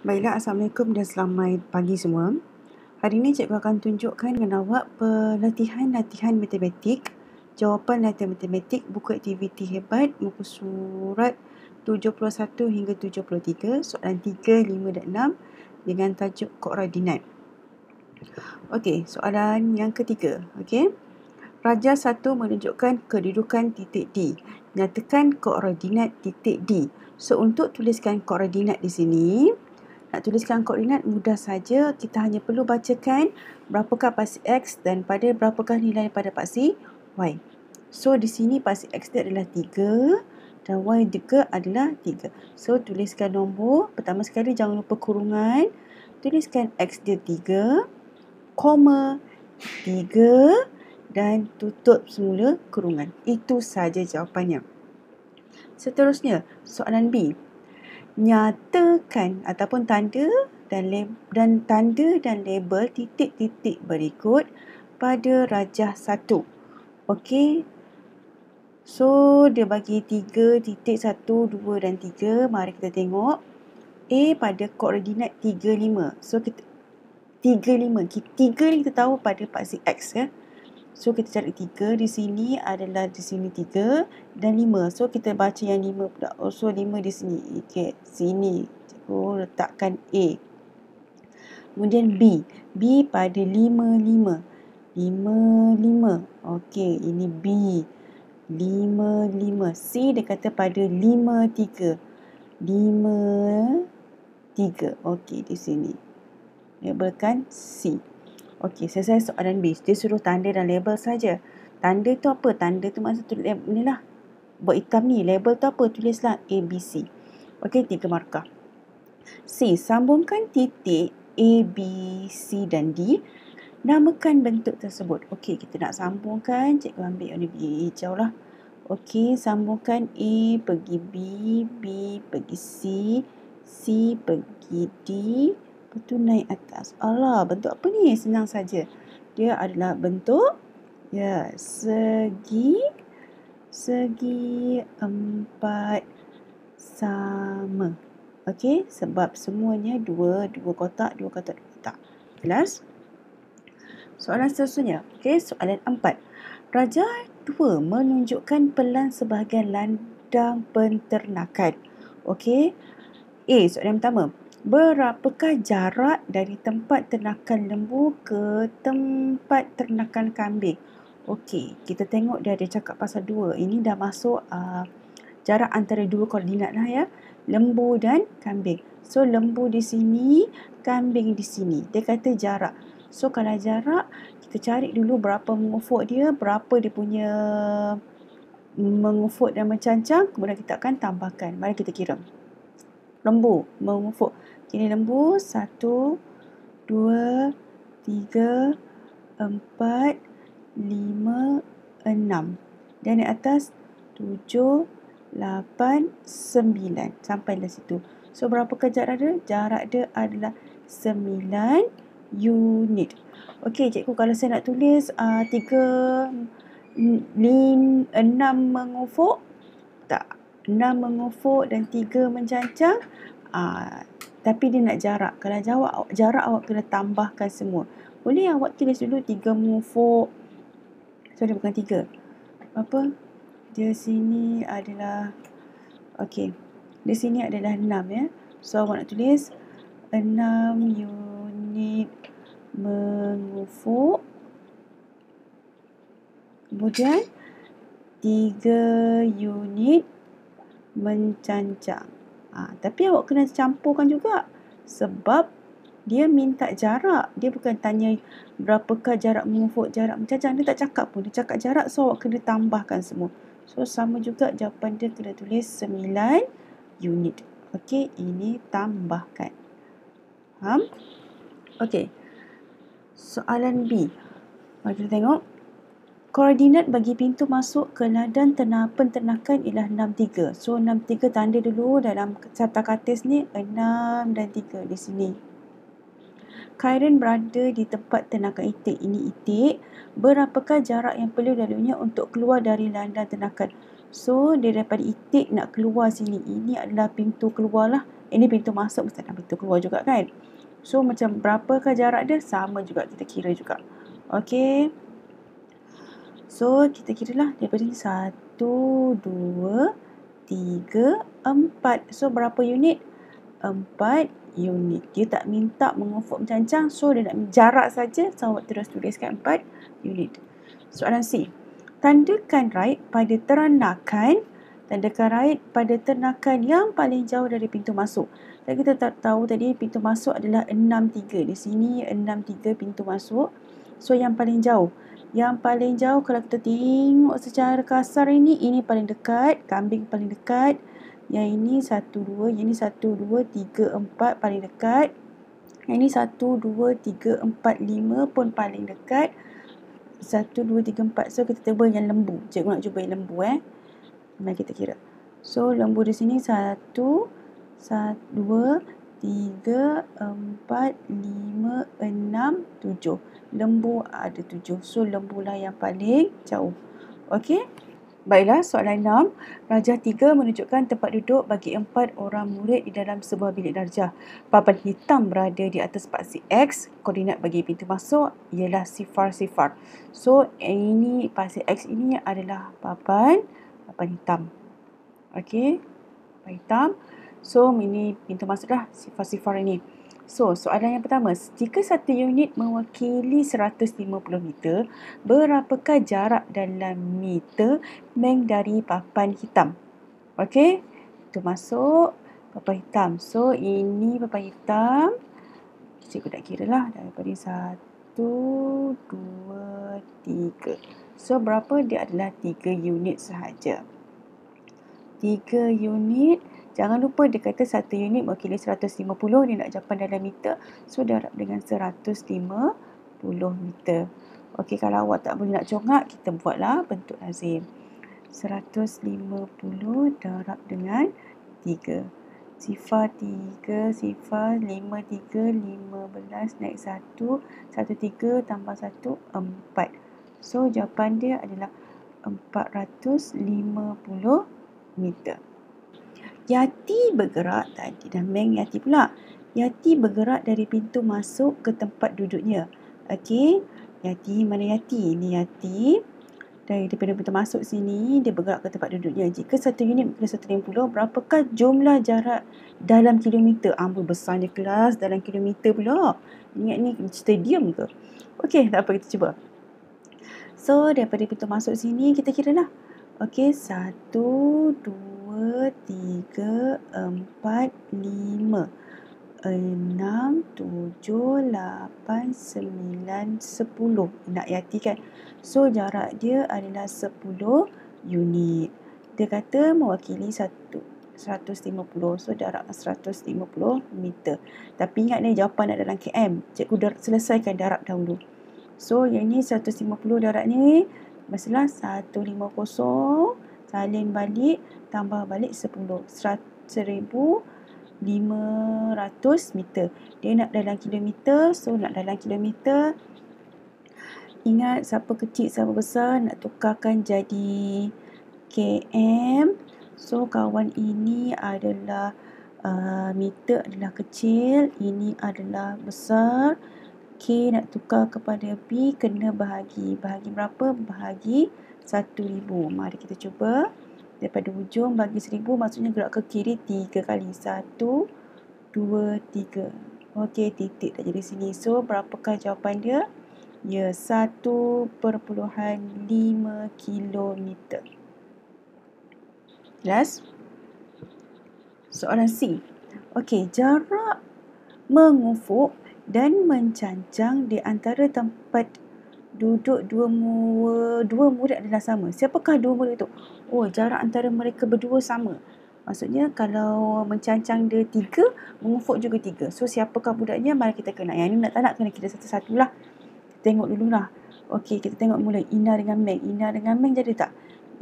Baiklah, Assalamualaikum dan selamat pagi semua. Hari ini cikgu akan tunjukkan dengan awak pelatihan-latihan matematik, jawapan latihan matematik, buku aktiviti hebat, muka surat 71 hingga 73, soalan 3, 5 dan 6 dengan tajuk koordinat. Okey, soalan yang ketiga. Okey. Raja 1 menunjukkan kedudukan titik D. Nyatakan koordinat titik D. So, untuk tuliskan koordinat di sini, nak tuliskan koordinat mudah saja, kita hanya perlu bacakan berapakah pasti X dan pada berapakah nilai pada pasti Y. So, di sini pasti X dia adalah 3 dan Y juga adalah 3. So, tuliskan nombor. Pertama sekali jangan lupa kurungan. Tuliskan X dia 3, koma 3 dan tutup semula kurungan. Itu saja jawapannya. Seterusnya, soalan B. Nyatakan ataupun tanda dan label titik-titik berikut pada rajah 1. Okey. So, dia bagi 3 titik 1, 2 dan 3. Mari kita tengok. A pada koordinat 3, 5. So, kita 3, 5. 3 ni kita tahu pada paksi X ya. So, kita cari 3. Di sini adalah di sini 3 dan 5. So, kita baca yang 5 pula. Oh, so, 5 di sini. Okey, sini. Cikgu letakkan A. Kemudian B. B pada 5, 5. 5, 5. Okey, ini B. 5, 5. C dia kata pada 5, 3. 5, 3. Okey, di sini. Labelkan C. Okey, selesai soalan B. Dia suruh tanda dan label saja. Tanda tu apa? Tanda tu maksud tu ni lah. Buat hitam ni. Label tu apa? Tulislah A, B, C. Okey, 3 markah. C. Sambungkan titik A, B, C dan D. Namakan bentuk tersebut. Okey, kita nak sambungkan. Cikgu ambil warna hijau lah. Okey, sambungkan A pergi B, B pergi C, C pergi D. Lepas tu naik atas. Alah, bentuk apa ni? Senang saja. Dia adalah bentuk segi 4 sama. Okey, sebab semuanya dua kotak, dua kotak, dua kotak. Jelas? Soalan seterusnya. Okey, soalan 4. Raja 2 menunjukkan pelan sebahagian ladang penternakan. Okey. A, soalan pertama. Berapakah jarak dari tempat ternakan lembu ke tempat ternakan kambing? Okey, kita tengok dia ada cakap pasal 2. Ini dah masuk jarak antara dua koordinat lah ya. Lembu dan kambing. So, lembu di sini, kambing di sini. Dia kata jarak. So, kalau jarak, kita cari dulu berapa mengufuk dia, berapa dia punya mengufuk dan mencancang. Kemudian kita akan tambahkan. Mari kita kira. Lembu mengufuk. Ini lembu 1, 2, 3, 4, 5, 6. Dan di atas 7, 8, 9. Sampailah situ. So, berapakah jarak dia? Jarak dia adalah 9 unit. Okey, cikgu kalau saya nak tulis 6 mengufuk. Tak. 6 mengufuk dan 3 mencancang. Tapi dia nak jarak. Kalau jarak awak kena tambahkan semua. Boleh awak tulis dulu 3 mengufuk. Sorry, bukan 3. Apa? Dia sini adalah okey. Di sini adalah 6 ya. So, awak nak tulis 6 unit mengufuk. Kemudian 3 unit mencancang. Tapi awak kena campurkan juga. Sebab dia minta jarak. Dia bukan tanya berapakah jarak mengufuk, jarak mencancang. Dia tak cakap pun. Dia cakap jarak. So, awak kena tambahkan semua. So, sama juga jawapan dia kena tulis 9 unit. Okey, ini tambahkan. Faham? Okey. Soalan B. Mari kita tengok. Koordinat bagi pintu masuk ke ladang penternakan ialah 63. So, 63 tanda dulu dalam serta katis ni 6 dan 3 di sini. Kairin berada di tempat ternakan itik. Ini itik. Berapakah jarak yang perlu dilaluinya untuk keluar dari ladang ternakan? So, dia daripada itik nak keluar sini. Ini adalah pintu keluar lah. Ini pintu masuk mesti ada pintu keluar juga kan. So macam berapakah jarak dia? Sama juga kita kira juga. Okey. So kita kira lah daripada ni 1, 2, 3, 4. So berapa unit? 4 unit. Dia tak minta mengufuk mencancang. So dia nak jarak saja. So awak terus tuliskan 4 unit. Soalan C. Tandakan right pada ternakan. Tandakan right pada ternakan yang paling jauh dari pintu masuk. Dan kita tak tahu tadi pintu masuk adalah 63. Di sini 63 pintu masuk. So yang paling jauh. Yang paling jauh kalau kita tengok secara kasar ini paling dekat. Kambing paling dekat. Yang ini 1, 2. Yang ini 1, 2, 3, 4 paling dekat. Yang ini 1, 2, 3, 4, 5 pun paling dekat. 1, 2, 3, 4. So kita cuba yang lembu. Cikgu nak cuba yang lembu Mari kita kira. So lembu di sini 1, 2, 3, 4, 5, 6, 7. Lembu ada 7. So lembulah yang paling jauh. Okey. Baiklah, soalan 6. Rajah 3 menunjukkan tempat duduk bagi 4 orang murid di dalam sebuah bilik darjah. Papan hitam berada di atas paksi X. Koordinat bagi pintu masuk ialah 0. So, ini paksi X ini adalah papan hitam. Okey, papan hitam. So, ini pintu masuk dah 0 ini. So, soalan yang pertama, jika satu unit mewakili 150 meter, berapakah jarak dalam meter Meng dari papan hitam? Okey, itu masuk papan hitam. So, ini papan hitam. Cikgu nak kira lah daripada 1, 2, 3. So, berapa? Dia adalah 3 unit sahaja. 3 unit. Jangan lupa dia kata 1 unit mewakili 150. Dia nak jawapan dalam meter. So, darab dengan 150 meter. Okey, kalau awak tak boleh nak congak, kita buatlah bentuk lazim. 150 darab dengan 3. 3, 5, 3, 15 naik 1, 3 tambah 1, 4. So, jawapan dia adalah 450 meter. Yati bergerak tadi dah Meng Yati pula. Yati bergerak dari pintu masuk ke tempat duduknya. Okey. Yati, mana Yati? Ini Yati. Daripada pintu masuk sini, dia bergerak ke tempat duduknya. Jika satu unit berkira 150, berapakah jumlah jarak dalam kilometer? Amboi, besarnya kelas dalam kilometer pula. Ingat ni stadium ke? Okey, tak apa, kita cuba. So, daripada pintu masuk sini, kita kira lah. Okey, 1, 2, 3, 4, 5, 6, 7, 8, 9, 10. Nak Yati kan? So, jarak dia adalah 10 unit. Dia kata mewakili 150. So, jarak 150 meter. Tapi ingat ni jawapan nak dalam km. Cikgu selesaikan darab dahulu. So, yang ni 150 darab ni. Masalah 150 salin balik tambah balik 10. 1500 meter. Dia nak dalam kilometer. So, nak dalam kilometer. Ingat siapa kecil siapa besar nak tukarkan jadi km. So, kawan ini adalah meter adalah kecil. Ini adalah besar. K nak tukar kepada P, kena bahagi. Bahagi berapa? Bahagi 1000. Mari kita cuba. Daripada hujung bagi 1000, maksudnya gerak ke kiri 3 kali. 1, 2, 3. Okey, titik tak jadi sini. So, berapakah jawapan dia? Ya, 1.5 kilometer. Jelas? Soalan C. Okey, jarak mengufuk dan mencancang di antara tempat duduk dua murid adalah sama. Siapakah dua murid itu? Oh, jarak antara mereka berdua sama. Maksudnya kalau mencancang dia 3, mengufuk juga 3. So, siapakah budaknya? Mari kita kenal. Yang ni nak tak nak kena kira satu-satu lah. Tengok dulu lah. Okey, kita tengok mula. Ina dengan Meng. Ina dengan Meng jadi tak?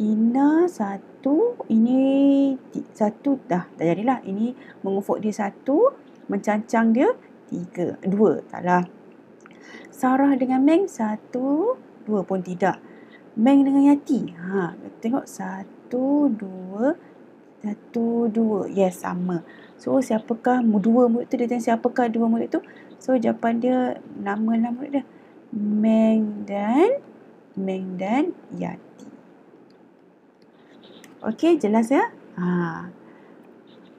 Ina 1, ini 1 dah. Tak jadilah. Ini mengufuk dia 1, mencancang dia 3, 2. Salah. Sarah dengan Meng 1, 2 pun tidak. Meng dengan Yati. Tengok 1, 2, 1, 2. Yes, sama. So siapakah dua murid tu, dia tanya siapakah dua murid tu. So jawapan dia, nama murid dia Meng dan Yati. Okey, jelas ya?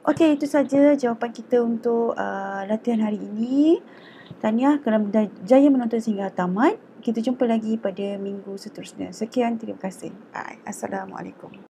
Okey, itu saja jawapan kita untuk latihan hari ini. Tahniah kerana jaya menonton sehingga tamat. Kita jumpa lagi pada minggu seterusnya. Sekian, terima kasih. Assalamualaikum.